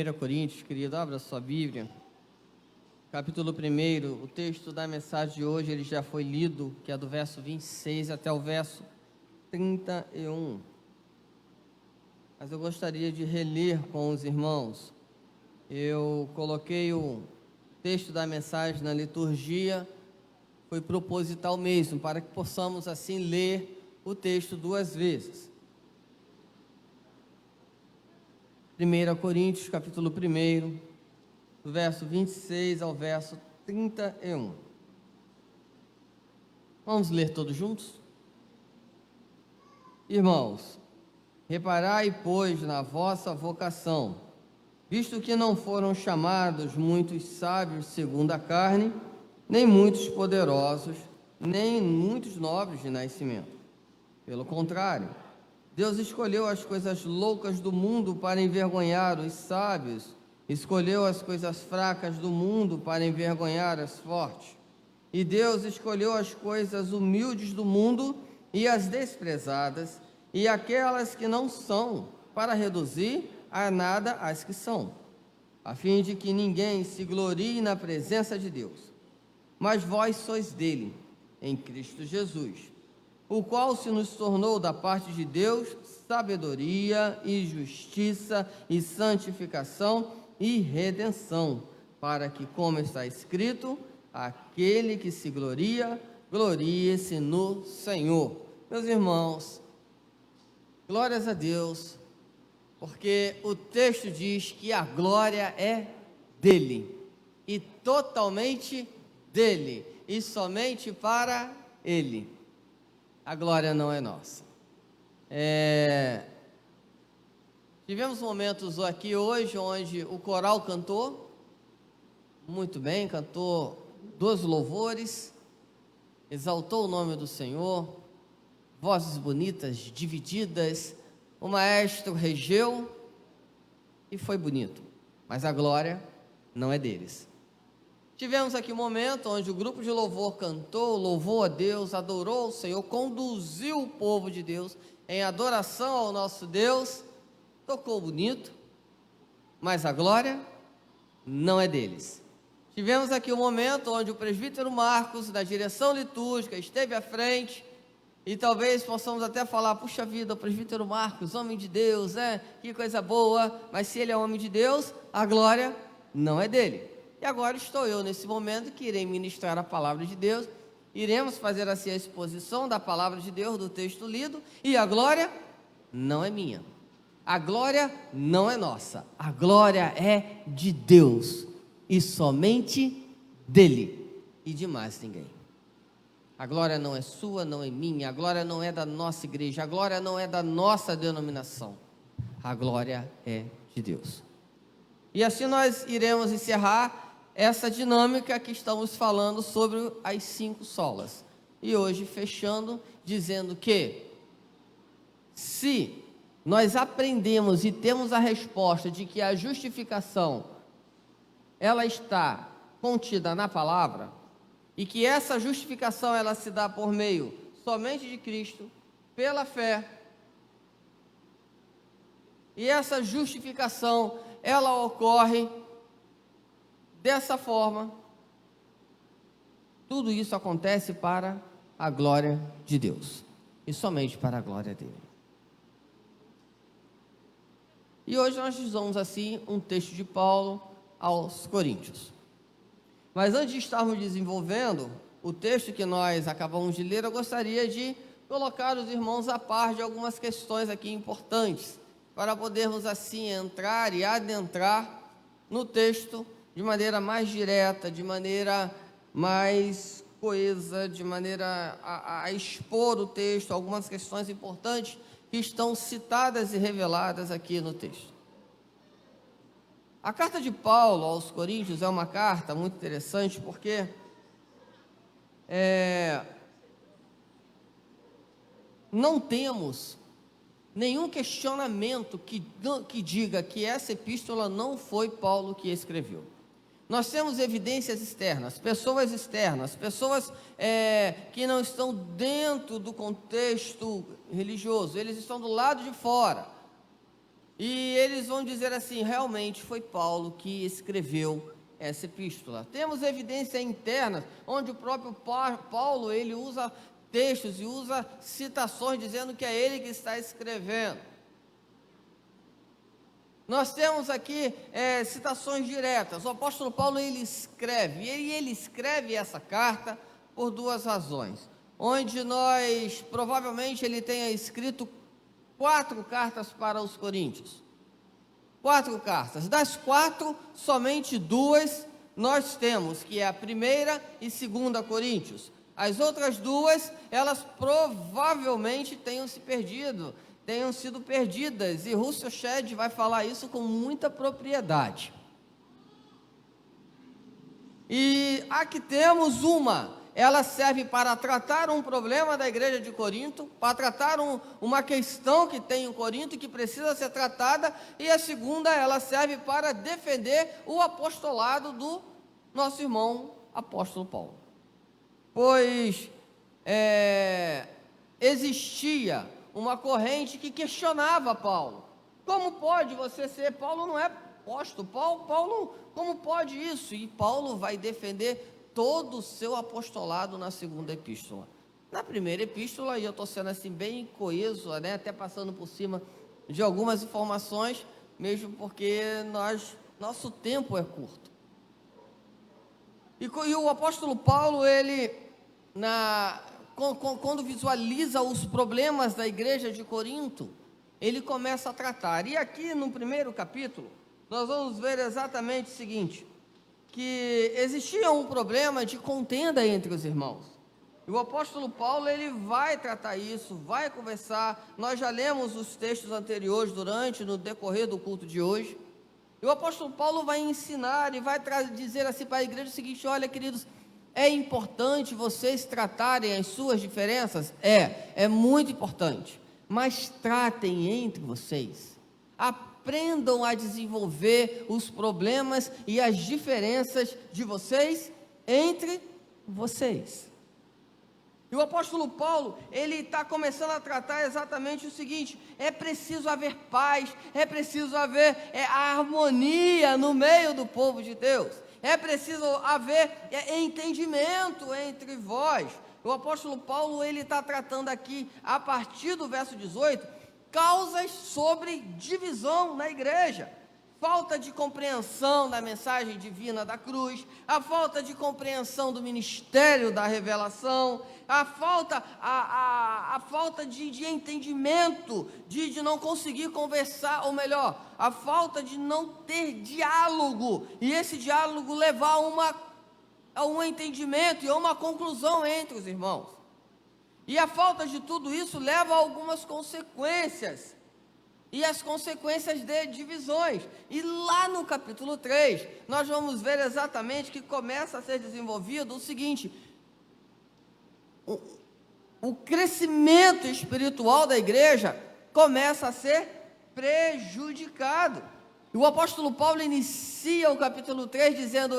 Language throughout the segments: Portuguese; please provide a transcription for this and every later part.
1 Coríntios, querido, abra sua Bíblia, capítulo 1, o texto da mensagem de hoje, ele já foi lido, que é do verso 26 até o verso 31. Mas eu gostaria de reler com os irmãos. Eu coloquei o texto da mensagem na liturgia, foi proposital mesmo, para que possamos assim ler o texto duas vezes. 1 Coríntios, capítulo 1, do verso 26 ao verso 31. Vamos ler todos juntos? Irmãos, reparai, pois, na vossa vocação, visto que não foram chamados muitos sábios segundo a carne, nem muitos poderosos, nem muitos nobres de nascimento. Pelo contrário, Deus escolheu as coisas loucas do mundo para envergonhar os sábios, escolheu as coisas fracas do mundo para envergonhar as fortes. E Deus escolheu as coisas humildes do mundo e as desprezadas, e aquelas que não são, para reduzir a nada as que são, a fim de que ninguém se glorie na presença de Deus. Mas vós sois dele, em Cristo Jesus, o qual se nos tornou da parte de Deus sabedoria e justiça e santificação e redenção, para que, como está escrito, aquele que se gloria, glorie-se no Senhor. Meus irmãos, glórias a Deus, porque o texto diz que a glória é dele, e totalmente dele, e somente para ele. A glória não é nossa. Tivemos momentos aqui hoje onde o coral cantou muito bem, cantou 12 louvores, exaltou o nome do Senhor, vozes bonitas, divididas, o maestro regeu e foi bonito, mas a glória não é deles. Tivemos aqui um momento onde o grupo de louvor cantou, louvou a Deus, adorou o Senhor, conduziu o povo de Deus em adoração ao nosso Deus, tocou bonito, mas a glória não é deles. Tivemos aqui um momento onde o presbítero Marcos, da direção litúrgica, esteve à frente, e talvez possamos até falar, puxa vida, o presbítero Marcos, homem de Deus, que coisa boa, mas se ele é homem de Deus, a glória não é dele. E agora estou eu nesse momento que irei ministrar a palavra de Deus, iremos fazer assim a exposição da palavra de Deus, do texto lido, e a glória não é minha, a glória não é nossa, a glória é de Deus, e somente dele, e de mais ninguém. A glória não é sua, não é minha, a glória não é da nossa igreja, a glória não é da nossa denominação, a glória é de Deus. E assim nós iremos encerrar essa dinâmica que estamos falando sobre as 5 solas. E hoje fechando, dizendo que se nós aprendemos e temos a resposta de que a justificação, ela está contida na palavra, e que essa justificação ela se dá por meio somente de Cristo, pela fé, e essa justificação ela ocorre dessa forma, tudo isso acontece para a glória de Deus, e somente para a glória dele. E hoje nós usamos assim um texto de Paulo aos Coríntios. Mas antes de estarmos desenvolvendo o texto que nós acabamos de ler, eu gostaria de colocar os irmãos a par de algumas questões aqui importantes, para podermos assim entrar e adentrar no texto de maneira mais direta, de maneira mais coesa, de maneira a expor o texto, algumas questões importantes que estão citadas e reveladas aqui no texto. A carta de Paulo aos Coríntios é uma carta muito interessante, porque não temos nenhum questionamento que diga que essa epístola não foi Paulo que escreveu. Nós temos evidências externas, pessoas que não estão dentro do contexto religioso, eles estão do lado de fora. E eles vão dizer assim: realmente foi Paulo que escreveu essa epístola. Temos evidência interna, onde o próprio Paulo, ele usa textos e usa citações, dizendo que é ele que está escrevendo. Nós temos aqui citações diretas. O apóstolo Paulo, ele escreve, e ele escreve essa carta por duas razões. Onde provavelmente ele tenha escrito 4 cartas para os coríntios. 4 cartas. Das 4, somente 2 nós temos, que é a 1ª e 2ª Coríntios. As outras 2, elas provavelmente tenham sido perdidas, e Russell Shedd vai falar isso com muita propriedade. E aqui temos uma, ela serve para tratar um problema da igreja de Corinto, para tratar uma questão que tem em Corinto e que precisa ser tratada, e a segunda, ela serve para defender o apostolado do nosso irmão apóstolo Paulo. Pois existia uma corrente que questionava Paulo. Como pode você ser? Paulo não é apóstolo. Paulo, como pode isso? E Paulo vai defender todo o seu apostolado na 2ª epístola. Na 1ª epístola, e eu estou sendo assim bem coeso, né, até passando por cima de algumas informações, mesmo porque nosso tempo é curto. E o apóstolo Paulo, ele, quando visualiza os problemas da igreja de Corinto, ele começa a tratar. E aqui no 1º capítulo, nós vamos ver exatamente o seguinte: que existia um problema de contenda entre os irmãos. E o apóstolo Paulo, ele vai tratar isso, vai conversar. Nós já lemos os textos anteriores no decorrer do culto de hoje. E o apóstolo Paulo vai ensinar e vai dizer assim para a igreja o seguinte: olha, queridos, é importante vocês tratarem as suas diferenças? É muito importante. Mas tratem entre vocês. Aprendam a desenvolver os problemas e as diferenças de vocês entre vocês. E o apóstolo Paulo, ele está começando a tratar exatamente o seguinte: é preciso haver paz, é preciso haver a harmonia no meio do povo de Deus, é preciso haver entendimento entre vós. O apóstolo Paulo, ele está tratando aqui, a partir do verso 18, causas sobre divisão na igreja. Falta de compreensão da mensagem divina da cruz, a falta de compreensão do ministério da revelação, a falta de entendimento, de não conseguir conversar, ou melhor, a falta de não ter diálogo, e esse diálogo levar a um entendimento e a uma conclusão entre os irmãos. E a falta de tudo isso leva a algumas consequências, e as consequências de divisões. E lá no capítulo 3, nós vamos ver exatamente que começa a ser desenvolvido o seguinte: o crescimento espiritual da igreja começa a ser prejudicado. E o apóstolo Paulo inicia o capítulo 3 dizendo: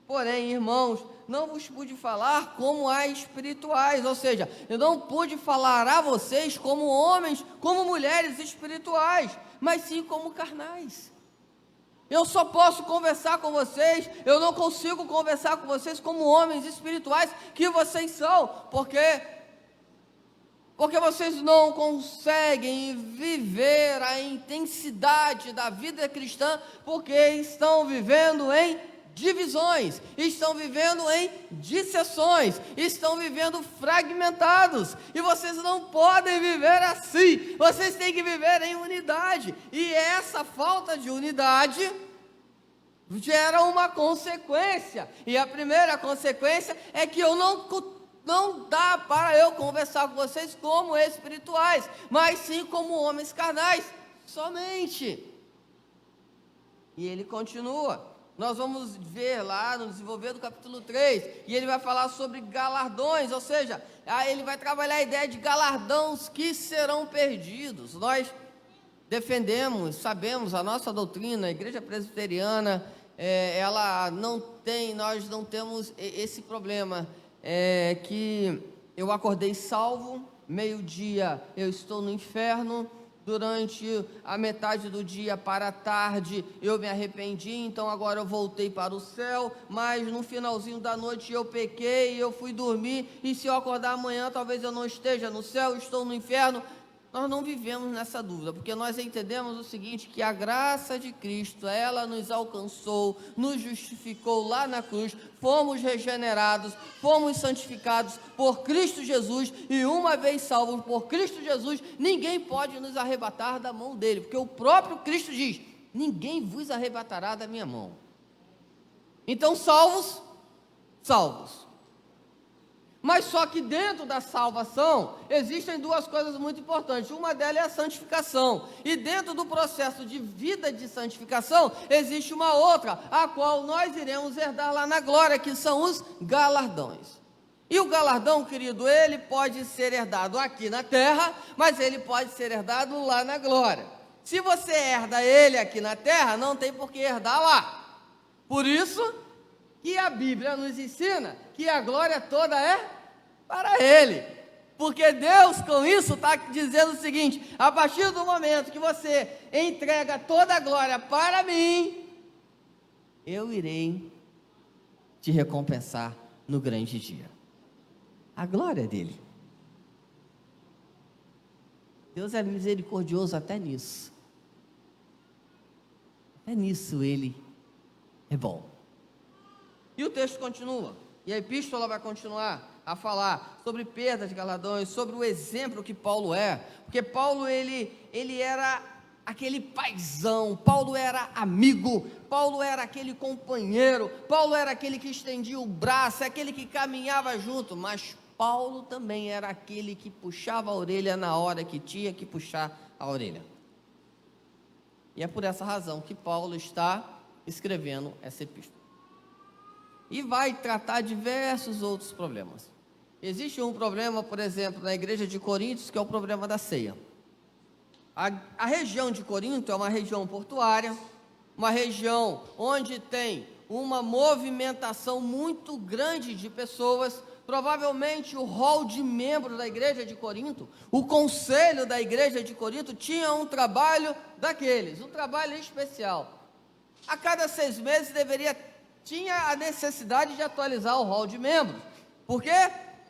porém, irmãos, não vos pude falar como a espirituais, ou seja, eu não pude falar a vocês como homens, como mulheres espirituais, mas sim como carnais. Eu só posso conversar com vocês, eu não consigo conversar com vocês como homens espirituais que vocês são, porque vocês não conseguem viver a intensidade da vida cristã, porque estão vivendo em divisões, estão vivendo em dissensões, estão vivendo fragmentados, e vocês não podem viver assim, vocês têm que viver em unidade, e essa falta de unidade gera uma consequência, e a primeira consequência é que não dá para eu conversar com vocês como espirituais, mas sim como homens carnais, somente. E ele continua. Nós vamos ver lá no desenvolver do capítulo 3, e ele vai falar sobre galardões, ou seja, ele vai trabalhar a ideia de galardões que serão perdidos. Nós defendemos, sabemos, a nossa doutrina, a igreja presbiteriana, nós não temos esse problema, que eu acordei salvo, meio-dia eu estou no inferno, durante a metade do dia para a tarde eu me arrependi, então agora eu voltei para o céu, mas no finalzinho da noite eu pequei, eu fui dormir, e se eu acordar amanhã talvez eu não esteja no céu, estou no inferno. Nós não vivemos nessa dúvida, porque nós entendemos o seguinte, que a graça de Cristo, ela nos alcançou, nos justificou lá na cruz, fomos regenerados, fomos santificados por Cristo Jesus, e uma vez salvos por Cristo Jesus, ninguém pode nos arrebatar da mão dele, porque o próprio Cristo diz, ninguém vos arrebatará da minha mão. Então, salvos, salvos. Mas só que dentro da salvação existem duas coisas muito importantes. Uma delas é a santificação. E dentro do processo de vida de santificação existe uma outra, a qual nós iremos herdar lá na glória, que são os galardões. E o galardão, querido, ele pode ser herdado aqui na terra, mas ele pode ser herdado lá na glória. Se você herda ele aqui na terra, não tem por que herdar lá. Por isso que a Bíblia nos ensina que a glória toda é para Ele, porque Deus com isso está dizendo o seguinte, a partir do momento que você entrega toda a glória para mim, eu irei te recompensar no grande dia. A glória é dele. Deus é misericordioso até nisso. Até nisso Ele é bom. E o texto continua, e a epístola vai continuar a falar sobre perda de galardões, sobre o exemplo que Paulo é, porque Paulo ele era aquele paizão, Paulo era amigo, Paulo era aquele companheiro, Paulo era aquele que estendia o braço, aquele que caminhava junto, mas Paulo também era aquele que puxava a orelha na hora que tinha que puxar a orelha. E é por essa razão que Paulo está escrevendo essa epístola. E vai tratar diversos outros problemas. Existe um problema, por exemplo, na igreja de Corinto, que é o problema da ceia. A região de Corinto é uma região portuária, uma região onde tem uma movimentação muito grande de pessoas. Provavelmente o hall de membros da igreja de Corinto, o conselho da igreja de Corinto tinha um trabalho daqueles, um trabalho especial. A cada 6 meses tinha a necessidade de atualizar o hall de membros, porque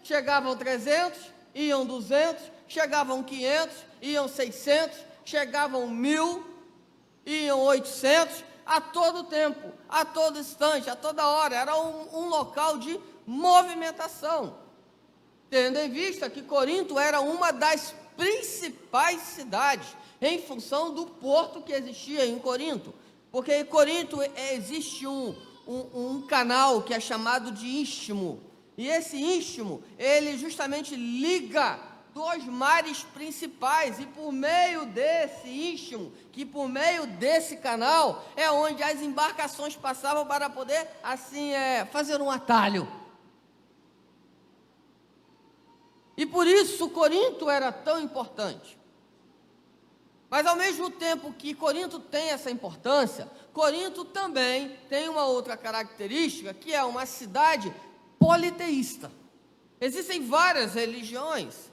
chegavam 300, iam 200, chegavam 500, iam 600, chegavam 1000, iam 800, a todo tempo, a todo instante, a toda hora, era um local de movimentação, tendo em vista que Corinto era uma das principais cidades, em função do porto que existia em Corinto, porque em Corinto existe um canal que é chamado de Istmo, e esse Istmo, ele justamente liga 2 mares principais, e por meio desse Istmo, que por meio desse canal, é onde as embarcações passavam para poder, assim, fazer um atalho. E por isso Corinto era tão importante. Mas ao mesmo tempo que Corinto tem essa importância, Corinto também tem uma outra característica, que é uma cidade politeísta. Existem várias religiões.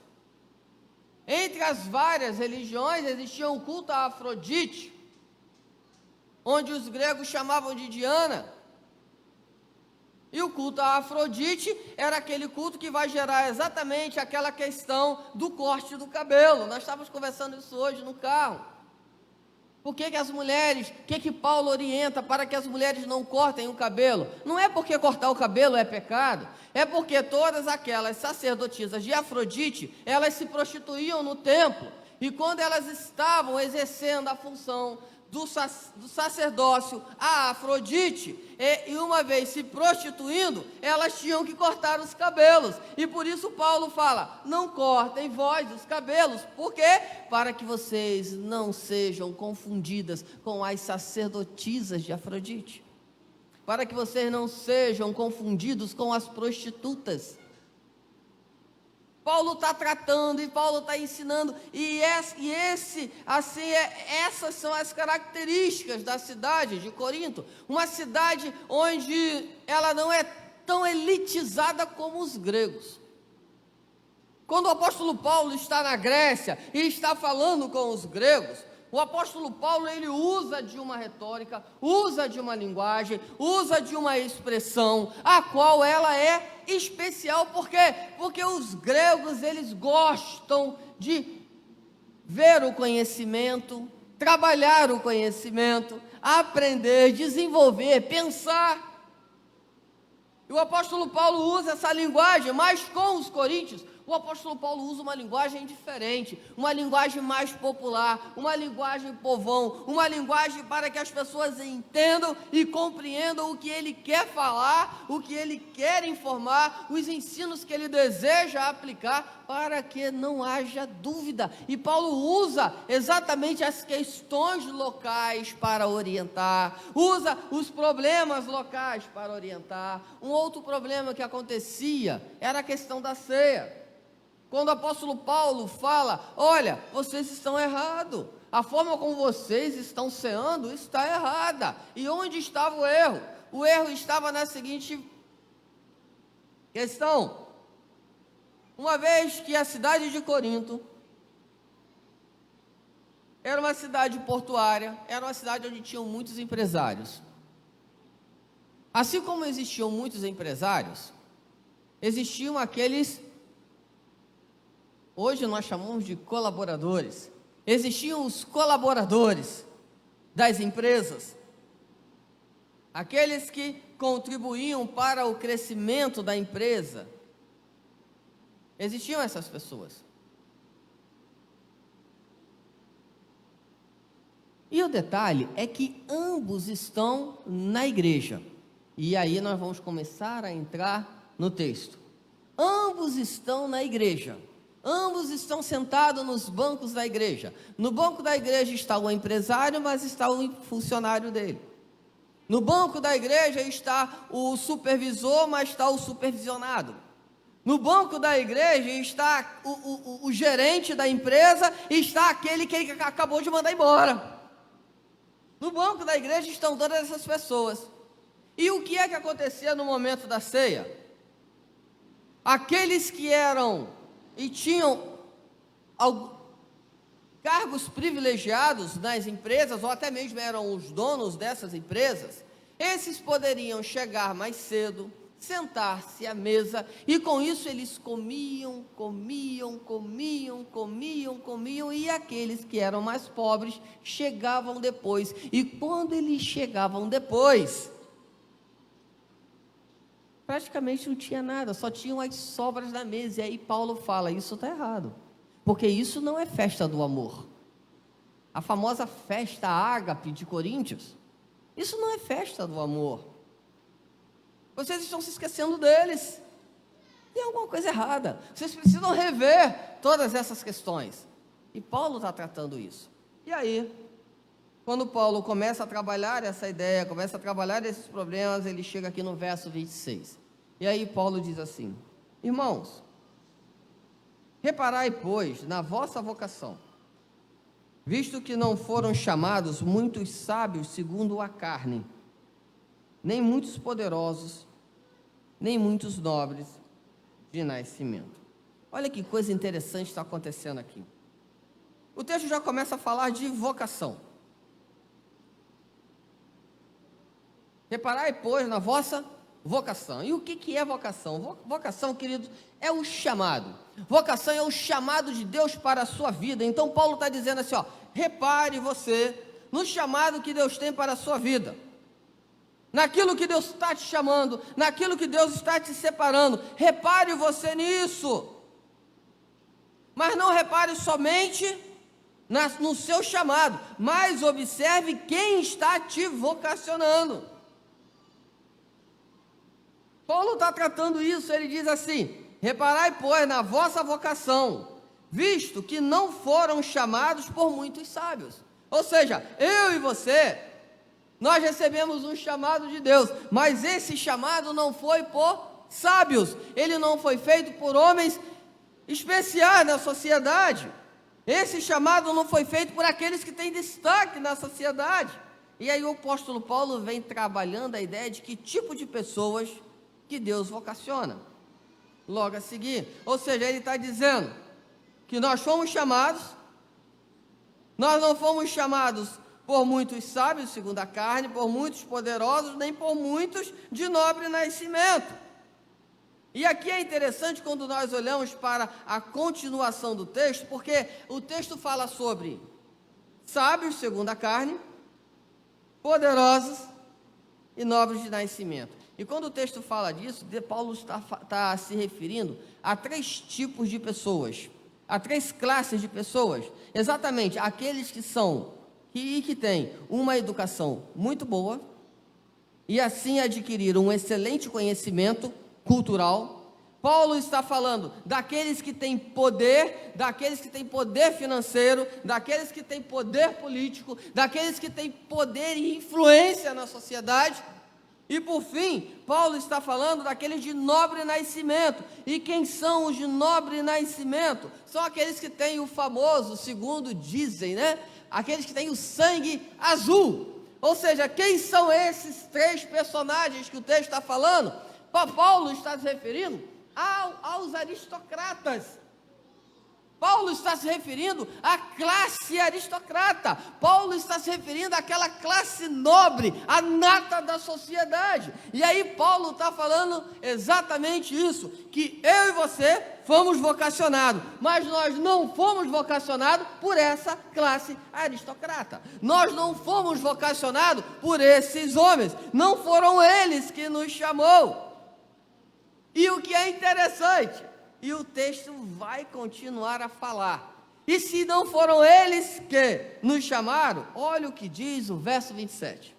Entre as várias religiões existia um culto a Afrodite, onde os gregos chamavam de Diana. E o culto a Afrodite era aquele culto que vai gerar exatamente aquela questão do corte do cabelo. Nós estávamos conversando isso hoje no carro. Por que as mulheres, que Paulo orienta para que as mulheres não cortem o cabelo? Não é porque cortar o cabelo é pecado, é porque todas aquelas sacerdotisas de Afrodite, elas se prostituíam no templo, e quando elas estavam exercendo a função do sacerdócio a Afrodite, e uma vez se prostituindo, elas tinham que cortar os cabelos, e por isso Paulo fala, não cortem vós os cabelos, por quê? Para que vocês não sejam confundidas com as sacerdotisas de Afrodite, para que vocês não sejam confundidos com as prostitutas. Paulo está tratando e Paulo está ensinando, essas são as características da cidade de Corinto, uma cidade onde ela não é tão elitizada como os gregos. Quando o apóstolo Paulo está na Grécia e está falando com os gregos, o apóstolo Paulo, ele usa de uma retórica, usa de uma linguagem, usa de uma expressão, a qual ela é especial. Por quê? Porque os gregos, eles gostam de ver o conhecimento, trabalhar o conhecimento, aprender, desenvolver, pensar. E o apóstolo Paulo usa essa linguagem, mas com os coríntios, o apóstolo Paulo usa uma linguagem diferente, uma linguagem mais popular, uma linguagem povão, uma linguagem para que as pessoas entendam e compreendam o que ele quer falar, o que ele quer informar, os ensinos que ele deseja aplicar, para que não haja dúvida. E Paulo usa exatamente as questões locais para orientar, usa os problemas locais para orientar. Um outro problema que acontecia era a questão da ceia. Quando o apóstolo Paulo fala, olha, vocês estão errados, a forma como vocês estão ceando está errada. E onde estava o erro? O erro estava na seguinte questão: uma vez que a cidade de Corinto era uma cidade portuária, era uma cidade onde tinham muitos empresários. Assim como existiam muitos empresários, existiam aqueles, hoje nós chamamos de colaboradores. Existiam os colaboradores das empresas, aqueles que contribuíam para o crescimento da empresa. Existiam essas pessoas. E o detalhe é que ambos estão na igreja. E aí nós vamos começar a entrar no texto. Ambos estão na igreja. Ambos estão sentados nos bancos da igreja. No banco da igreja está o empresário, mas está o funcionário dele. No banco da igreja está o supervisor, mas está o supervisionado. No banco da igreja está o gerente da empresa e está aquele que ele acabou de mandar embora. No banco da igreja estão todas essas pessoas. E o que é que acontecia no momento da ceia? Aqueles que eram e tinham cargos privilegiados nas empresas, ou até mesmo eram os donos dessas empresas, esses poderiam chegar mais cedo, sentar-se à mesa, e com isso eles comiam, e aqueles que eram mais pobres chegavam depois. E quando eles chegavam depois, praticamente não tinha nada, só tinham as sobras na mesa. E aí Paulo fala, isso está errado, porque isso não é festa do amor. A famosa festa ágape de Coríntios, isso não é festa do amor. Vocês estão se esquecendo deles. Tem alguma coisa errada. Vocês precisam rever todas essas questões. E Paulo está tratando isso. E aí, quando Paulo começa a trabalhar essa ideia, começa a trabalhar esses problemas, ele chega aqui no verso 26. E aí Paulo diz assim: irmãos, reparai, pois, na vossa vocação, visto que não foram chamados muitos sábios segundo a carne, nem muitos poderosos, nem muitos nobres de nascimento. Olha que coisa interessante está acontecendo aqui. O texto já começa a falar de vocação. Reparai, pois, na vossa vocação. E o que é vocação? Vocação, queridos, é o chamado. Vocação é o chamado de Deus para a sua vida. Então Paulo está dizendo assim, repare você no chamado que Deus tem para a sua vida, naquilo que Deus está te chamando, naquilo que Deus está te separando. Repare você nisso, mas não repare somente no seu chamado, mas observe quem está te vocacionando. Paulo está tratando isso, ele diz assim: reparai, pois, na vossa vocação, visto que não foram chamados por muitos sábios. Ou seja, eu e você, nós recebemos um chamado de Deus, mas esse chamado não foi por sábios, ele não foi feito por homens especiais na sociedade. Esse chamado não foi feito por aqueles que têm destaque na sociedade. E aí o apóstolo Paulo vem trabalhando a ideia de que tipo de pessoas que Deus vocaciona. logo a seguir. Ou seja, ele está dizendo que nós fomos chamados, nós não fomos chamados por muitos sábios, segundo a carne, por muitos poderosos, nem por muitos de nobre nascimento. E aqui é interessante quando nós olhamos para a continuação do texto, porque o texto fala sobre sábios, segundo a carne, poderosos e nobres de nascimento. E quando o texto fala disso, Paulo está se referindo a 3 tipos de pessoas, a 3 classes de pessoas, exatamente aqueles que têm uma educação muito boa e assim adquiriram um excelente conhecimento cultural. Paulo está falando daqueles que têm poder, daqueles que têm poder financeiro, daqueles que têm poder político, daqueles que têm poder e influência na sociedade. E por fim, Paulo está falando daqueles de nobre nascimento. E quem são os de nobre nascimento? São aqueles que têm o famoso, segundo dizem, aqueles que têm o sangue azul. Ou seja, quem são esses 3 personagens que o texto está falando? Paulo está se referindo aos aristocratas. Paulo está se referindo à classe aristocrata. Paulo está se referindo àquela classe nobre, a nata da sociedade. E aí Paulo está falando exatamente isso, que eu e você fomos vocacionados, mas nós não fomos vocacionados por essa classe aristocrata. Nós não fomos vocacionados por esses homens. Não foram eles que nos chamou. E o que é interessante, e o texto vai continuar a falar, e se não foram eles que nos chamaram, olha o que diz o verso 27.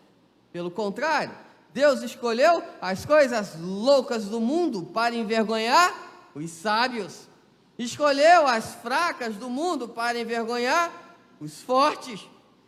Pelo contrário, Deus escolheu as coisas loucas do mundo para envergonhar os sábios, escolheu as fracas do mundo para envergonhar os fortes,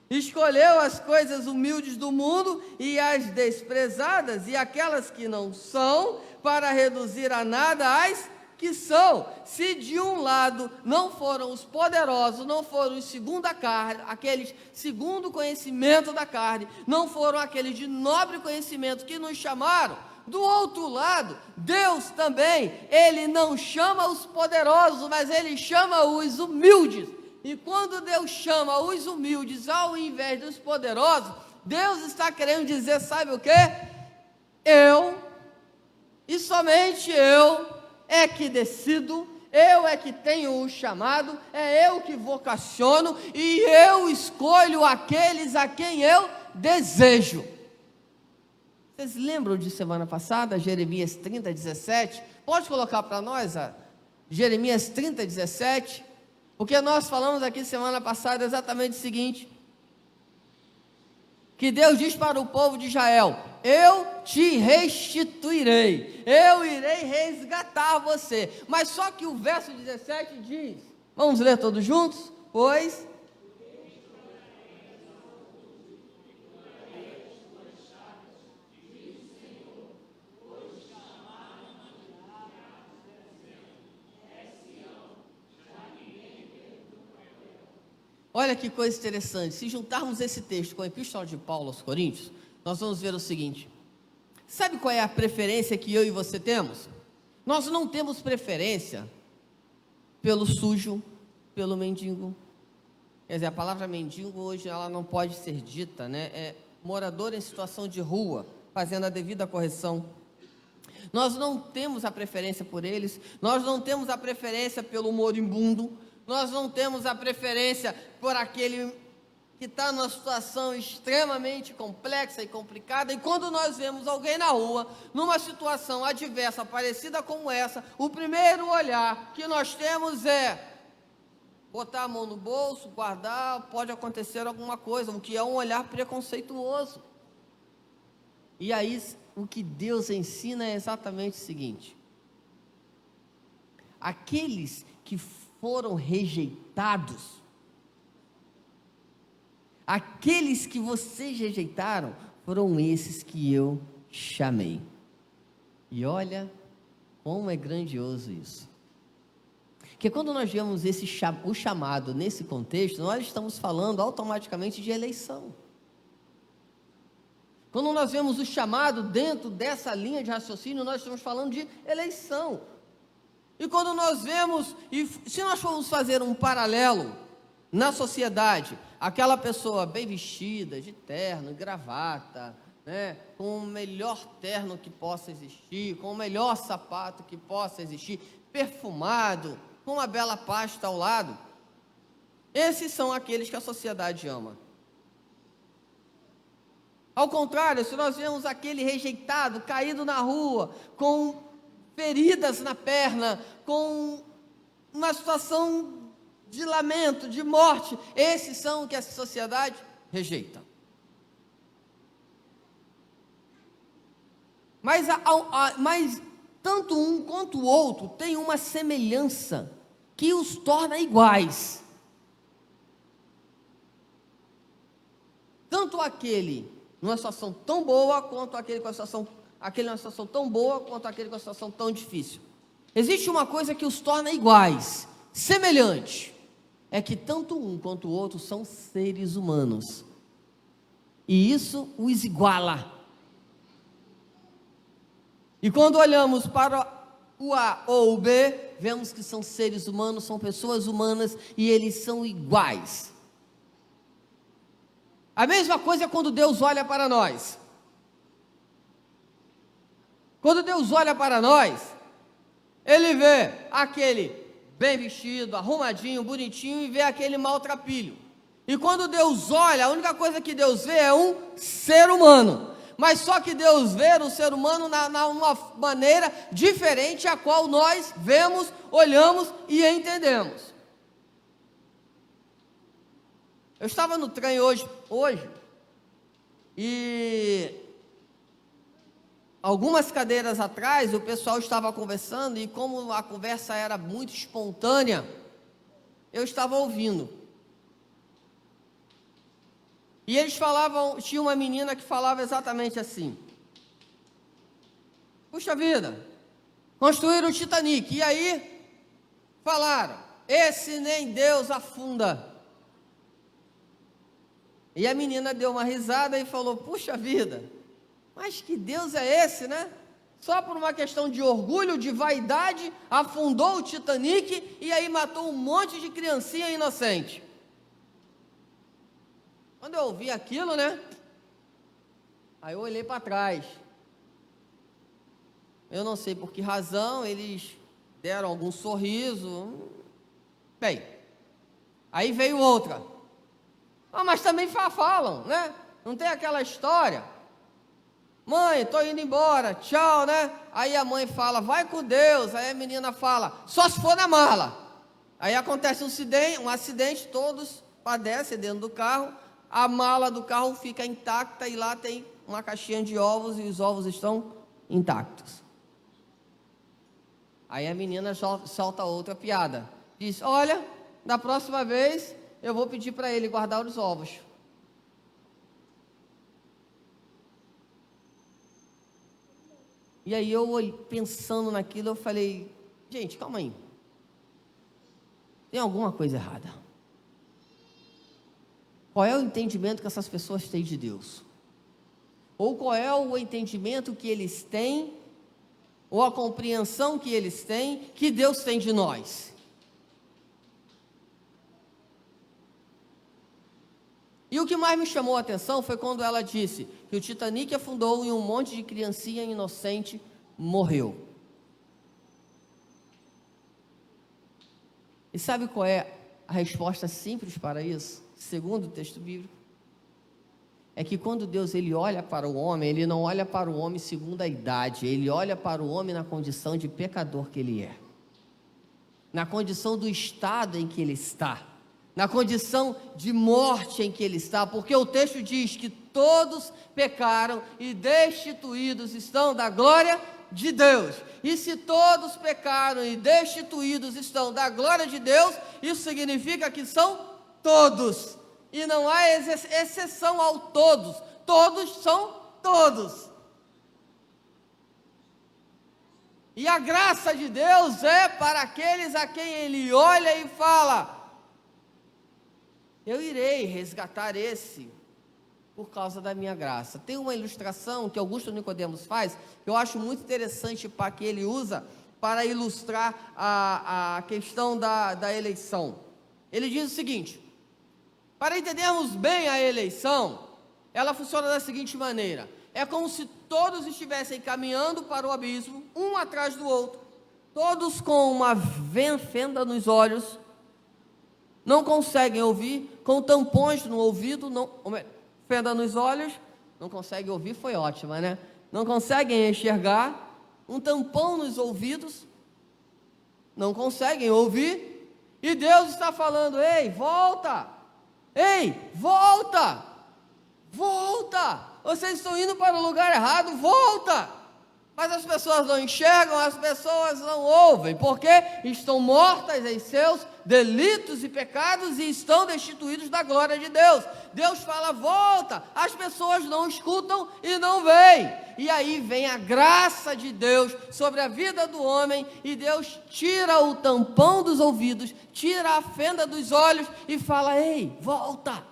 escolheu as coisas humildes do mundo e as desprezadas e aquelas que não são, para reduzir a nada as que são. Se de um lado não foram os poderosos, não foram os segundo a carne, aqueles segundo o conhecimento da carne, não foram aqueles de nobre conhecimento que nos chamaram, do outro lado, Deus também, Ele não chama os poderosos, mas Ele chama os humildes. E quando Deus chama os humildes ao invés dos poderosos, Deus está querendo dizer, sabe o quê? Eu, e somente eu, é que decido, eu é que tenho o chamado, é eu que vocaciono, e eu escolho aqueles a quem eu desejo. Vocês lembram de semana passada, Jeremias 30, 17? Pode colocar para nós, Jeremias 30, 17? Porque nós falamos aqui semana passada exatamente o seguinte, que Deus diz para o povo de Israel, eu te restituirei, eu irei resgatar você. Mas só que o verso 17 diz, vamos ler todos juntos? Pois olha que coisa interessante, se juntarmos esse texto com a Epístola de Paulo aos Coríntios, nós vamos ver o seguinte, sabe qual é a preferência que eu e você temos? Nós não temos preferência pelo sujo, pelo mendigo. Quer dizer, a palavra mendigo hoje ela não pode ser dita, é morador em situação de rua, fazendo a devida correção. Nós não temos a preferência por eles, nós não temos a preferência pelo moribundo, nós não temos a preferência por aquele que está numa situação extremamente complexa e complicada, e quando nós vemos alguém na rua, numa situação adversa, parecida como essa, o primeiro olhar que nós temos é botar a mão no bolso, guardar, pode acontecer alguma coisa, o que é um olhar preconceituoso. E aí, o que Deus ensina é exatamente o seguinte, aqueles que foram rejeitados, aqueles que vocês rejeitaram, foram esses que eu chamei. E olha como é grandioso isso. Porque quando nós vemos o chamado nesse contexto, nós estamos falando automaticamente de eleição. Quando nós vemos o chamado dentro dessa linha de raciocínio, nós estamos falando de eleição. E quando nós vemos, e se nós formos fazer um paralelo na sociedade, aquela pessoa bem vestida, de terno, gravata, né, com o melhor terno que possa existir, com o melhor sapato que possa existir, perfumado, com uma bela pasta ao lado, esses são aqueles que a sociedade ama. Ao contrário, se nós vemos aquele rejeitado, caído na rua, com feridas na perna, com uma situação de lamento, de morte, esses são o que a sociedade rejeita. Mas tanto um quanto o outro tem uma semelhança que os torna iguais. Tanto aquele numa situação tão boa quanto aquele com a situação, aquele numa situação tão boa quanto aquele com a situação tão difícil. Existe uma coisa que os torna iguais, semelhantes, é que tanto um quanto o outro são seres humanos, e isso os iguala. E quando olhamos para o A ou o B, vemos que são seres humanos, são pessoas humanas, e eles são iguais. A mesma coisa é quando Deus olha para nós. Quando Deus olha para nós, Ele vê aquele bem vestido, arrumadinho, bonitinho, e vê aquele maltrapilho. E quando Deus olha, a única coisa que Deus vê é um ser humano. Mas só que Deus vê o ser humano numa maneira diferente a qual nós vemos, olhamos e entendemos. Eu estava no trem hoje, e algumas cadeiras atrás o pessoal estava conversando, e como a conversa era muito espontânea, eu estava ouvindo. E eles falavam, tinha uma menina que falava exatamente assim: puxa vida, construíram o Titanic, e aí falaram, esse nem Deus afunda. E a menina deu uma risada e falou, puxa vida, mas que Deus é esse, né? Só por uma questão de orgulho, de vaidade, afundou o Titanic e aí matou um monte de criancinha inocente. Quando eu ouvi aquilo, né? Aí eu olhei para trás. Eu não sei por que razão, eles deram algum sorriso. Bem, aí veio outra. Mas também falam, né? Não tem aquela história? Mãe, estou indo embora, tchau, né? Aí a mãe fala, vai com Deus. Aí a menina fala, só se for na mala. Aí acontece um acidente, todos padecem dentro do carro. A mala do carro fica intacta e lá tem uma caixinha de ovos e os ovos estão intactos. Aí a menina solta outra piada. Diz, olha, da próxima vez eu vou pedir para ele guardar os ovos. E aí eu pensando naquilo, eu falei, gente, calma aí. Tem alguma coisa errada. Qual é o entendimento que essas pessoas têm de Deus? Ou qual é o entendimento que eles têm, ou a compreensão que eles têm, que Deus tem de nós? E o que mais me chamou a atenção foi quando ela disse que o Titanic afundou e um monte de criancinha inocente morreu. E sabe qual é a resposta simples para isso? Segundo o texto bíblico, é que quando Deus ele olha para o homem, ele não olha para o homem segundo a idade, ele olha para o homem na condição de pecador que ele é, na condição do estado em que ele está, na condição de morte em que ele está, porque o texto diz que todos pecaram e destituídos estão da glória de Deus. E se todos pecaram e destituídos estão da glória de Deus, isso significa que são todos, e não há exceção ao todos, todos são todos. E a graça de Deus é para aqueles a quem Ele olha e fala, eu irei resgatar esse, por causa da minha graça. Tem uma ilustração que Augusto Nicodemos faz, que eu acho muito interessante, para que ele usa para ilustrar a questão da eleição. Ele diz o seguinte: para entendermos bem a eleição, ela funciona da seguinte maneira: é como se todos estivessem caminhando para o abismo, um atrás do outro, todos com uma fenda nos olhos, não conseguem ouvir, com tampões no ouvido, fenda nos olhos, não conseguem ouvir, foi ótima, né? Não conseguem enxergar, um tampão nos ouvidos, não conseguem ouvir, e Deus está falando: ei, volta, volta, vocês estão indo para o lugar errado, volta. Mas as pessoas não enxergam, as pessoas não ouvem, porque estão mortas em seus delitos e pecados e estão destituídos da glória de Deus. Deus fala: volta, as pessoas não escutam e não veem. E aí vem a graça de Deus sobre a vida do homem, e Deus tira o tampão dos ouvidos, tira a fenda dos olhos e fala: ei, volta.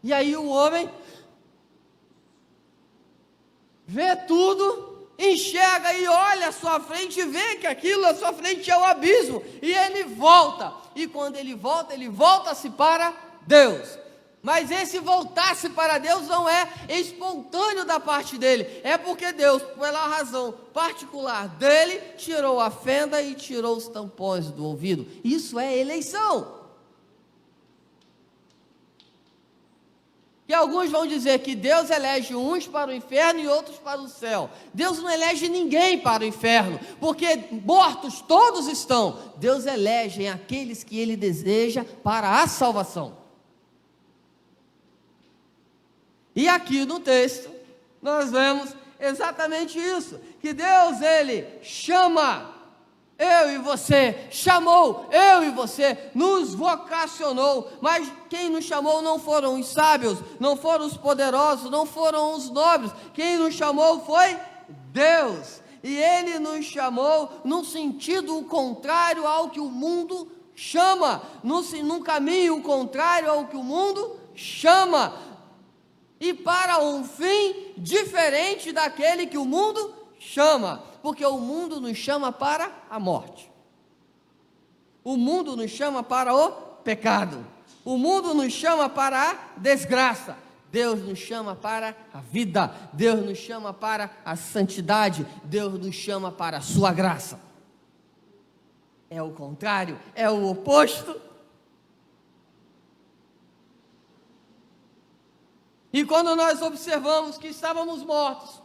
E aí o homem vê tudo, enxerga e olha à sua frente, e vê que aquilo à sua frente é o abismo, e ele volta, e quando ele volta-se para Deus. Mas esse voltar-se para Deus não é espontâneo da parte dele, é porque Deus, pela razão particular dele, tirou a fenda e tirou os tampões do ouvido. Isso é eleição. Que alguns vão dizer que Deus elege uns para o inferno e outros para o céu. Deus não elege ninguém para o inferno, porque mortos todos estão. Deus elege aqueles que Ele deseja para a salvação. E aqui no texto, nós vemos exatamente isso, que Deus, Ele chama eu e você, chamou eu e você, nos vocacionou, mas quem nos chamou não foram os sábios, não foram os poderosos, não foram os nobres, quem nos chamou foi Deus, e Ele nos chamou num sentido contrário ao que o mundo chama, num caminho contrário ao que o mundo chama, e para um fim diferente daquele que o mundo chama, porque o mundo nos chama para a morte, o mundo nos chama para o pecado, o mundo nos chama para a desgraça. Deus nos chama para a vida, Deus nos chama para a santidade, Deus nos chama para a sua graça. É o contrário, é o oposto. E quando nós observamos que estávamos mortos,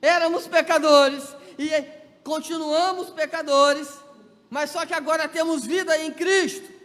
éramos pecadores e continuamos pecadores, mas só que agora temos vida em Cristo,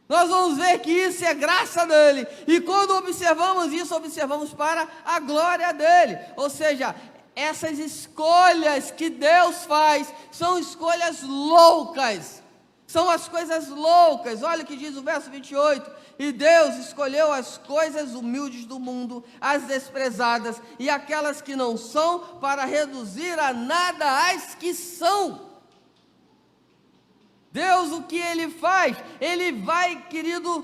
nós vamos ver que isso é graça dele, e quando observamos isso, observamos para a glória dele, ou seja, essas escolhas que Deus faz, são escolhas loucas, são as coisas loucas. Olha o que diz o verso 28, e Deus escolheu as coisas humildes do mundo, as desprezadas, e aquelas que não são, para reduzir a nada as que são. Deus, o que Ele faz? Ele vai, querido,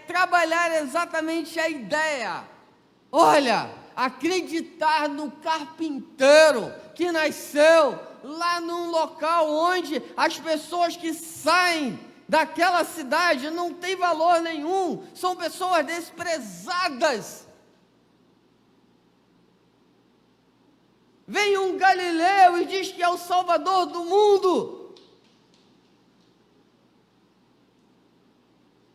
trabalhar exatamente a ideia. Olha, acreditar no carpinteiro que nasceu lá num local onde as pessoas que saem daquela cidade não tem valor nenhum, são pessoas desprezadas. Vem um galileu e diz que é o Salvador do mundo.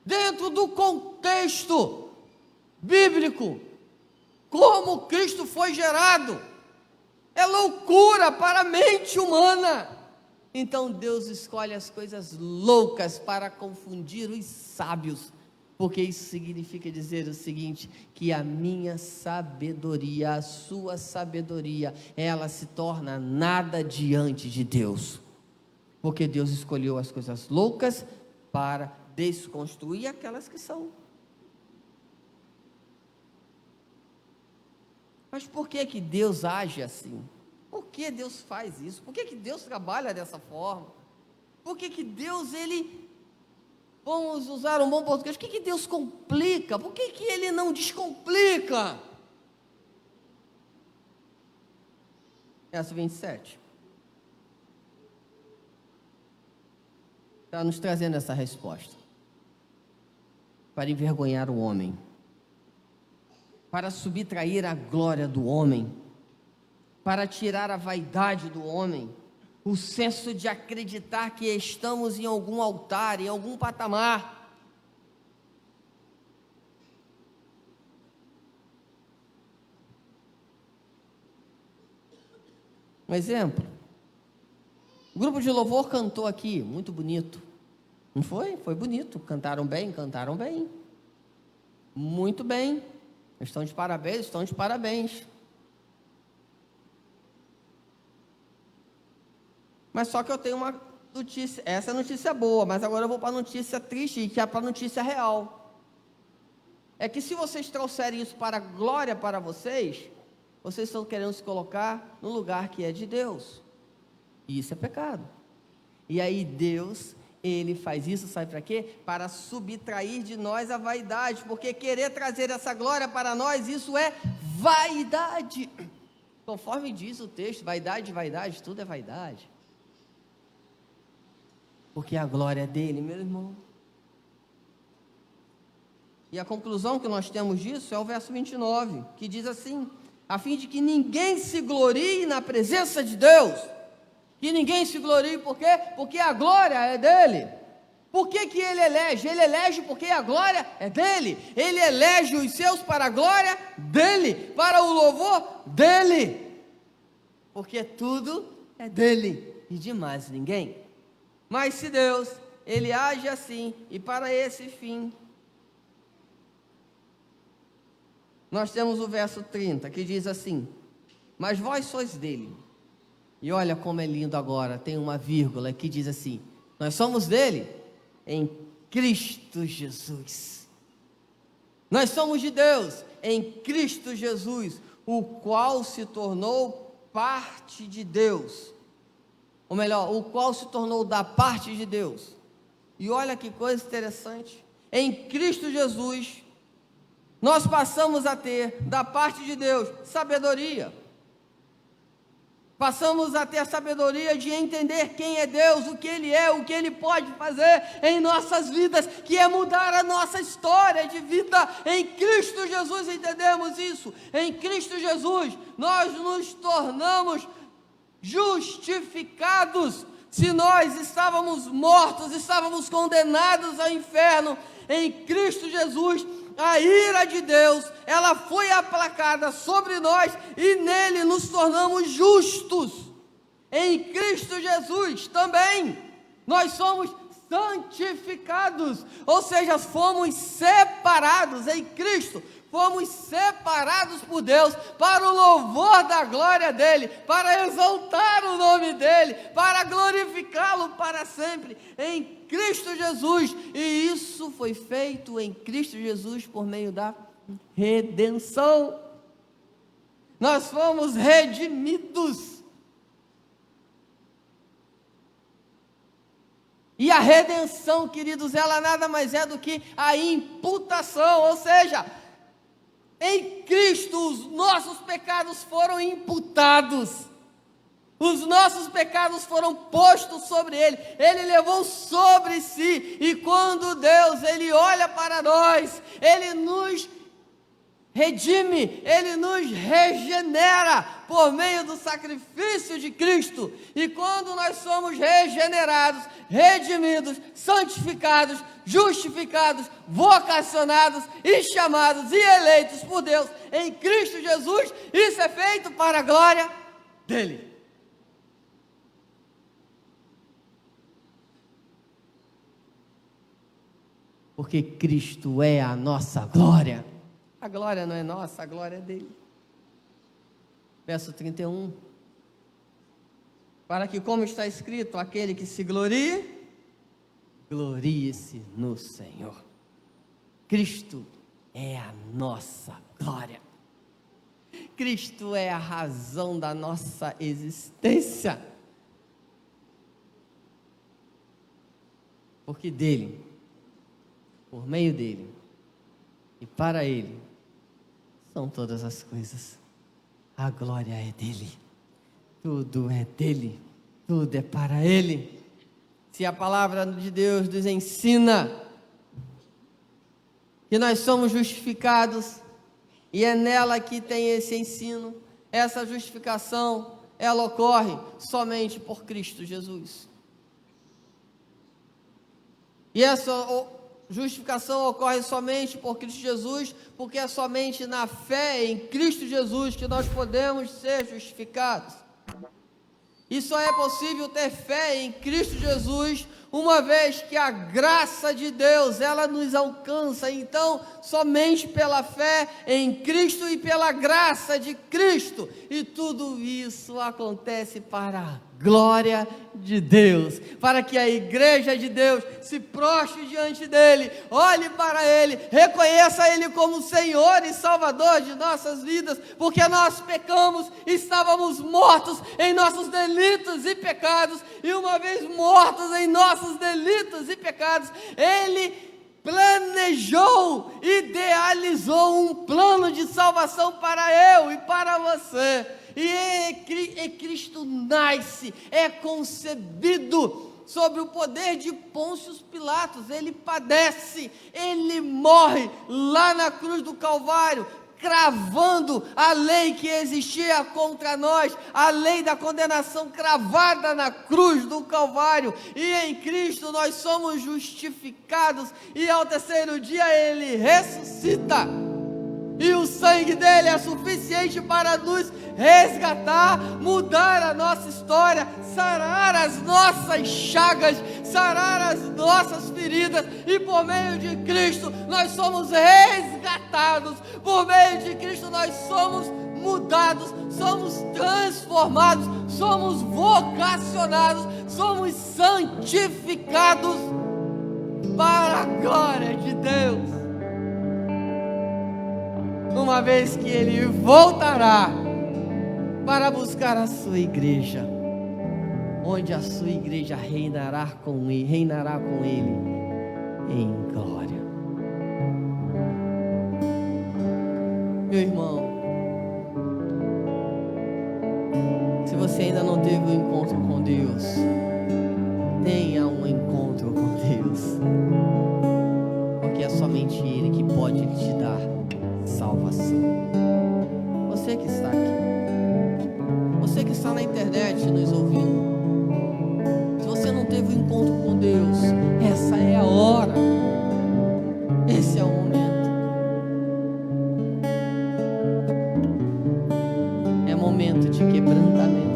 Dentro do contexto bíblico, como Cristo foi gerado, é loucura para a mente humana. Então Deus escolhe as coisas loucas para confundir os sábios, porque isso significa dizer o seguinte, que a minha sabedoria, a sua sabedoria, ela se torna nada diante de Deus, porque Deus escolheu as coisas loucas para desconstruir aquelas que são. Mas por que que Deus age assim? Por que Deus faz isso? Por que que Deus trabalha dessa forma? Por que que Deus, vamos usar um bom português, por que que Deus complica? Por que que Ele não descomplica? Verso 27. está nos trazendo essa resposta. Para envergonhar o homem, para subtrair a glória do homem, para tirar a vaidade do homem, o senso de acreditar que estamos em algum altar, em algum patamar. Um exemplo, o grupo de louvor cantou aqui, muito bonito, não foi? Foi bonito, cantaram bem, muito bem, estão de parabéns, mas só que eu tenho uma notícia, essa é a notícia boa, mas agora eu vou para a notícia triste, que é para a notícia real, é que se vocês trouxerem isso para a glória para vocês estão querendo se colocar no lugar que é de Deus, e isso é pecado, e aí Deus, Ele faz isso, sabe para quê? Para subtrair de nós a vaidade, porque querer trazer essa glória para nós, isso é vaidade, conforme diz o texto, vaidade, tudo é vaidade, porque a glória é dele, meu irmão. E a conclusão que nós temos disso é o verso 29, que diz assim: a fim de que ninguém se glorie na presença de Deus. Que ninguém se glorie, por quê? Porque a glória é dele. Por que que ele elege? Ele elege porque a glória é dele. Ele elege os seus para a glória dele, para o louvor dele. Porque tudo é dele e de mais ninguém. Mas se Deus, Ele age assim, e para esse fim, nós temos o verso 30, que diz assim: mas vós sois dele. E olha como é lindo agora, tem uma vírgula que diz assim: nós somos dele em Cristo Jesus. Nós somos de Deus em Cristo Jesus, o qual se tornou parte de Deus. Ou melhor, o qual se tornou da parte de Deus. E olha que coisa interessante, em Cristo Jesus, nós passamos a ter da parte de Deus sabedoria. Passamos a ter a sabedoria de entender quem é Deus, o que Ele é, o que Ele pode fazer em nossas vidas, que é mudar a nossa história de vida. Em Cristo Jesus entendemos isso. Em Cristo Jesus nós nos tornamos justificados. Se nós estávamos mortos, estávamos condenados ao inferno, em Cristo Jesus a ira de Deus, ela foi aplacada sobre nós e nele nos tornamos justos. Em Cristo Jesus também nós somos santificados, ou seja, fomos separados em Cristo, fomos separados por Deus para o louvor da glória dele, para exaltar o nome dele, para glorificá-lo para sempre, em Cristo Jesus. E isso foi feito em Cristo Jesus por meio da redenção. Nós fomos redimidos. E a redenção, queridos, ela nada mais é do que a imputação, ou seja, em Cristo os nossos pecados foram imputados, os nossos pecados foram postos sobre Ele, Ele levou sobre si, e quando Deus, Ele olha para nós, Ele nos redime, Ele nos regenera por meio do sacrifício de Cristo. E quando nós somos regenerados, redimidos, santificados, justificados, vocacionados e chamados e eleitos por Deus em Cristo Jesus, isso é feito para a glória dele. Porque Cristo é a nossa glória. A glória não é nossa, a glória é dele. Verso 31. Para que, como está escrito, aquele que se glorie, glorie-se no Senhor. Cristo é a nossa glória. Cristo é a razão da nossa existência. Porque dele, por meio dele e para ele, são todas as coisas. A glória é dele, tudo é dele, tudo é para ele. Se a palavra de Deus nos ensina que nós somos justificados, e é nela que tem esse ensino, essa justificação, ela ocorre somente por Cristo Jesus. E essa justificação ocorre somente por Cristo Jesus, porque é somente na fé em Cristo Jesus que nós podemos ser justificados. E só é possível ter fé em Cristo Jesus, uma vez que a graça de Deus, ela nos alcança. Então, somente pela fé em Cristo e pela graça de Cristo. E tudo isso acontece para a glória de Deus, para que a igreja de Deus se prostre diante dele, olhe para ele, reconheça ele como Senhor e Salvador de nossas vidas, porque nós pecamos, estávamos mortos em nossos delitos e pecados, e uma vez mortos em nossos delitos e pecados, ele planejou, idealizou um plano de salvação para eu e para você. E Cristo nasce, é concebido sob o poder de Pôncio Pilatos. Ele padece, ele morre lá na cruz do Calvário, cravando a lei que existia contra nós, a lei da condenação cravada na cruz do Calvário. E em Cristo nós somos justificados, e ao terceiro dia ele ressuscita. E o sangue dele é suficiente para nos resgatar, mudar a nossa história, sarar as nossas chagas, sarar as nossas feridas. E por meio de Cristo nós somos resgatados, por meio de Cristo nós somos mudados, somos transformados, somos vocacionados, somos santificados para a glória de Deus. Uma vez que ele voltará para buscar a sua igreja, onde a sua igreja reinará com ele em glória. Meu irmão, se você ainda não teve um encontro com Deus, tenha um encontro com Deus, porque é somente Ele que pode te dar salvação. Você que está aqui, você que está na internet nos ouvindo, se você não teve um encontro com Deus, essa é a hora, esse é o momento. É momento de quebrantamento.